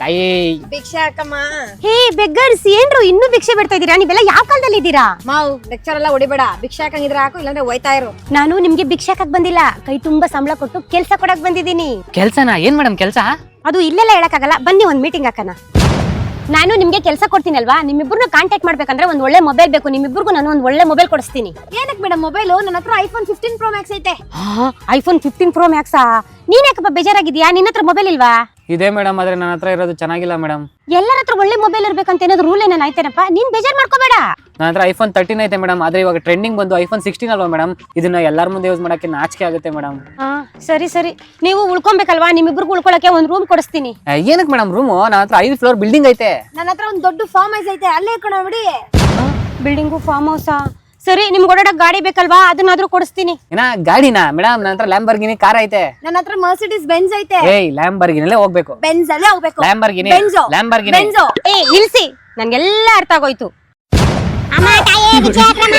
ತಾಯಿ ಭಿಕ್ಷೆ ಹಾಕಮ್ಮ. ಹೇ ಬೆಗ್ಗರ್ಸ್ ಏನ್ರು ಇನ್ನೂ ಭಿಕ್ಷೆ ಬಿಡ್ತಾ ಇದೀರಾ? ನೀವೆಲ್ಲ ಯಾವ ಕಾಲದಲ್ಲಿ ಇದ್ದೀರಾ? ಮಾವು ಲೆಕ್ಚರ್ ಎಲ್ಲ ಹೊಡಿಬೇಡ. ಭಿಕ್ಷೆ ಹಾಕಂಗಿದ್ರೆ ಹಾಕು, ಇಲ್ಲಾಂದ್ರೆ ಹೋಯ್ತಾ ಇರು. ನಾನು ನಿಮ್ಗೆ ಭಿಕ್ಷೆ ಹಾಕಕ್ ಬಂದಿಲ್ಲ, ಕೈ ತುಂಬಾ ಸಂಬಳ ಕೊಟ್ಟು ಕೆಲ್ಸ ಕೊಡಕ್ ಬಂದಿದ್ದೀನಿ. ಕೆಲ್ಸನಾ? ಏನ್ ಮೇಡಮ್ ಕೆಲ್ಸ? ಅದು ಇಲ್ಲೆಲ್ಲ ಹೇಳಕ್ಕಾಗಲ್ಲ, ಬನ್ನಿ ಒಂದ್ ಮೀಟಿಂಗ್ ಹಾಕಣ. ನಾನು ನಿಮ್ಗೆ ಕೆಲಸ ಕೊಡ್ತೀನಲ್ವಾ, ನಿಮ್ಮಿಬ್ಬರನ್ನ ಕಾಂಟ್ಯಾಕ್ಟ್ ಮಾಡ್ಬೇಕಂದ್ರೆ ಒಂದ್ ಒಳ್ಳೆ ಮೊಬೈಲ್ ಬೇಕು. ನಿಮ್ಮಿಬ್ಬರಿಗೂ ನಾನು ಒಂದ್ ಒಳ್ಳೆ ಮೊಬೈಲ್ ಕೊಡಿಸ್ತೀನಿ. ಏನಕ್ಕೆ ಮೇಡಮ್ ಮೊಬೈಲು? ನನ್ನ ಹತ್ರ ಐಫೋನ್ 15 Pro Max ಐತೆ. IPhone 15 Pro Max? ನೀನ್ ಯಾಕಪ್ಪ ಬೇಜಾರಾಗಿದ್ಯಾ? ನಿನ್ನ ಹತ್ರ ಮೊಬೈಲ್ ಇಲ್ವಾ? ಇದೆ ಮೇಡಮ್, ಆದ್ರೆ ನನ್ನ ಹತ್ರ ಇರೋದು ಚೆನ್ನಾಗಿಲ್ಲ ಮೇಡಮ್. ಎಲ್ಲರ ಹತ್ರ ಒಳ್ಳೆ ಮೊಬೈಲ್ ಇರ್ಬೇಕಂತ ಏನಾದ್ರು ರೂಲ್ ಏನೇನು ಆಯ್ತೇನಪ್ಪ? ನೀನ್ ಬೇಜಾರ್ ಮಾಡ್ಕೋಬೇಡ. ನನ್ನ ಹತ್ರ ಐಫೋನ್ 13 ಐತೆ ಮೇಡಮ್, ಆದ್ರೆ ಇವಾಗ ಟ್ರೆಂಡಿಂಗ್ ಬಂದು ಐಫೋನ್ 16 ಅಲ್ವಾ ಮೇಡಮ್. ಇದನ್ನ ಎಲ್ಲಾರ ಮುಂದೆ ಯೂಸ್ ಮಾಡಕ್ಕೆ ನಾಚಿಕೆ ಆಗುತ್ತೆ ಮೇಡಮ್. ಸರಿ ಸರಿ, ನೀವು ಉಳ್ಕೊಬೇಕಲ್ವಾ? ನಿಮ್ಮಿಬ್ಬರಿಗೂ ಉಳ್ಕೊಳಕ್ಕೆ ಒಂದ್ ರೂಮ್ ಕೊಡಿಸ್ತೀನಿ. ಏನಕ್ಕೆ ಮೇಡಮ್ ರೂಮು? ನನ್ನ ಹತ್ರ 5 ಫ್ಲೋರ್ ಬಿಲ್ಡಿಂಗ್ ಐತೆ. ನನ್ನ ಹತ್ರ ಒಂದು ದೊಡ್ಡ ಫಾರ್ಮ್ ಹೌಸ್ ಐತೆ, ಅಲ್ಲೇ ಇಟ್ಕೊಂಡು ಬಿಡಿ. ಬಿಲ್ಡಿಂಗು ಫಾರ್ಮ್ ಹೌಸಾ? ಸರಿ, ನಿಮ್ಗೆ ಓಡಾಡಕ್ ಗಾಡಿ ಬೇಕಲ್ವಾ? ಅದನ್ನಾದ್ರೂ ಕೊಡಿಸ್ತೀನಿ. ಏನ ಗಾಡಿನಾ ಮೇಡಮ್? ನನ್ನ ಹತ್ರ ಲ್ಯಾಂಬರ್ಗಿನಿ ಕಾರ್ ಐತೆ. ನನ್ನ ಹತ್ರ ಮರ್ಸಿಡೀಸ್ ಬೆಂಜ್ ಐತೆ. ಏಯ್ ಲ್ಯಾಂಬರ್ಗಿನಿಲೇ ಹೋಗ್ಬೇಕು. ಬೆಂಜ್ ಅಲ್ಲೇ ಹೋಗ್ಬೇಕು. ಲ್ಯಾಂಬರ್ಗಿನಿ ಬೆಂಜೋ ಲ್ಯಾಂಬರ್ಗಿನಿ. ಬೆಂಜೋ. ನಿಲ್ಸಿ, ನನ್ಗೆಲ್ಲ ಅರ್ಥ ಆಗೋಯ್ತು. ಅಮ್ಮ ತಾಯೇ ಭಿಕ್ಷೆ ಹಾಕಮ್ಮ.